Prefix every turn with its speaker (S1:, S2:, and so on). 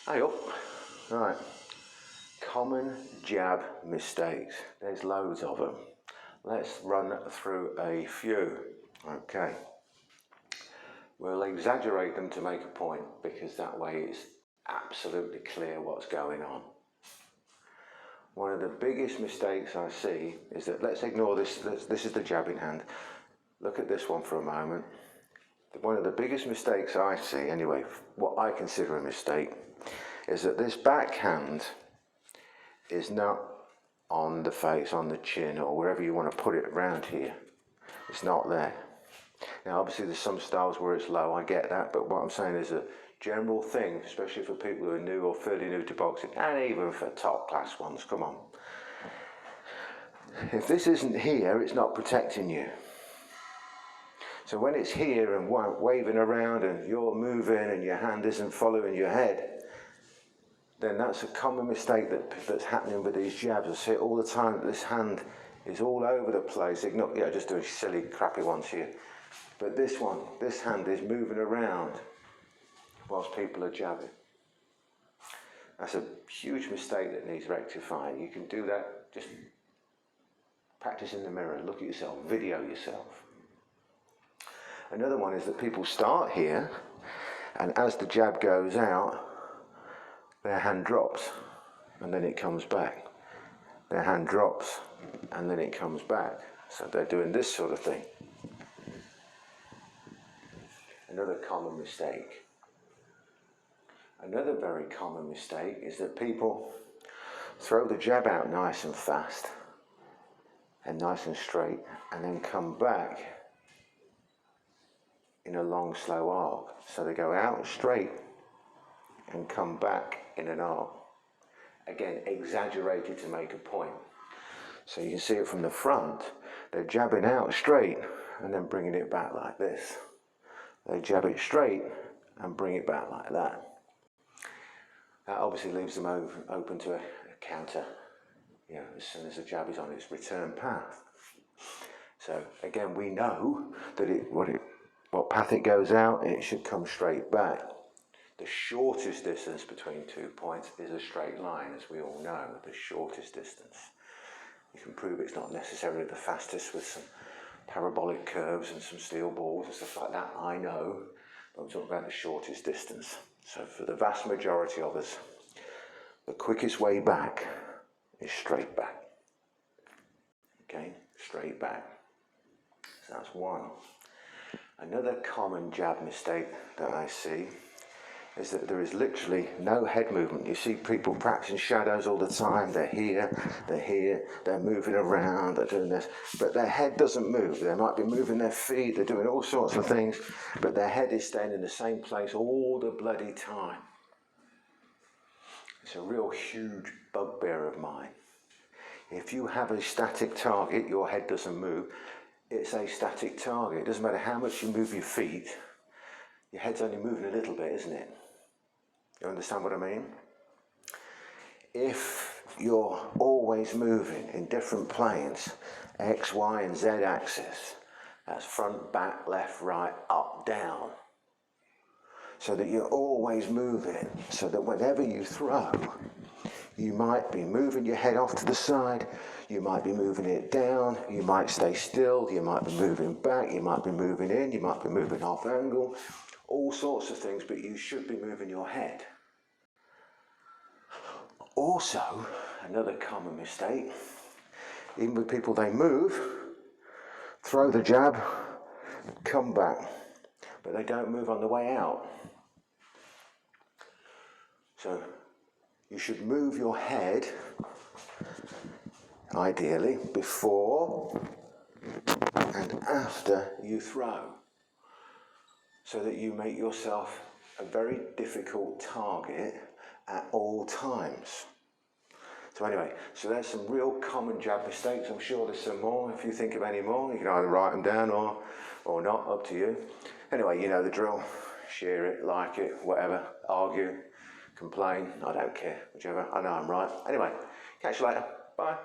S1: Hey up. Right. Common jab mistakes. There's loads of them. Let's run through a few. Okay. We'll exaggerate them to make a point because that way it's absolutely clear what's going on. One of the biggest mistakes I see is that, let's ignore this, this is the jabbing hand. Look at this one for a moment. One of the biggest mistakes I see, anyway, what I consider a mistake, is that this backhand is not on the face, on the chin, or wherever you want to put it around here. It's not there. Now, obviously, there's some styles where it's low, I get that, but what I'm saying is a general thing, especially for people who are new or fairly new to boxing, and even for top class ones, come on. If this isn't here, it's not protecting you. So when it's here and waving around and you're moving and your hand isn't following your head, then that's a common mistake that's happening with these jabs. I see it all the time, that this hand is all over the place. Just doing silly, crappy ones here. But this hand is moving around whilst people are jabbing. That's a huge mistake that needs rectifying. You can do that, just practice in the mirror, look at yourself, video yourself. Another one is that people start here, and as the jab goes out, their hand drops, and then it comes back. Their hand drops, and then it comes back. So they're doing this sort of thing. Another common mistake. Another very common mistake is that people throw the jab out nice and fast, and nice and straight, and then come back in a long, slow arc. So they go out straight and come back in an arc. Again, exaggerated to make a point. So you can see it from the front. They're jabbing out straight and then bringing it back like this. They jab it straight and bring it back like that. That obviously leaves them open to a counter, as soon as the jab is on its return path. So again, we know that what path it goes out, it should come straight back. The shortest distance between 2 points is a straight line, as we all know, the shortest distance. You can prove it's not necessarily the fastest with some parabolic curves and some steel balls and stuff like that, I know, but I'm talking about the shortest distance. So for the vast majority of us, the quickest way back is straight back. Okay, straight back. So that's one. Another common jab mistake that I see is that there is literally no head movement. You see people practicing shadows all the time. They're here, they're moving around, they're doing this, but their head doesn't move. They might be moving their feet, they're doing all sorts of things, but their head is staying in the same place all the bloody time. It's a real huge bugbear of mine. If you have a static target, your head doesn't move, it's a static target. It doesn't matter how much you move your feet, your head's only moving a little bit, isn't it? You understand what I mean? If you're always moving in different planes, X, Y, and Z axis, that's front, back, left, right, up, down, so that you're always moving, so that whenever you throw, you might be moving your head off to the side, you might be moving it down, you might stay still, you might be moving back, you might be moving in, you might be moving off angle, all sorts of things, but you should be moving your head. Also, another common mistake, even with people, they move, throw the jab, come back, but they don't move on the way out. So you should move your head, ideally, before and after you throw, so that you make yourself a very difficult target at all times. So anyway, so there's some real common jab mistakes. I'm sure there's some more. If you think of any more, you can either write them down or not, up to you. Anyway, you know the drill. Share it, like it, whatever, argue, complain, I don't care, whichever. I know I'm right. Anyway, catch you later. Bye.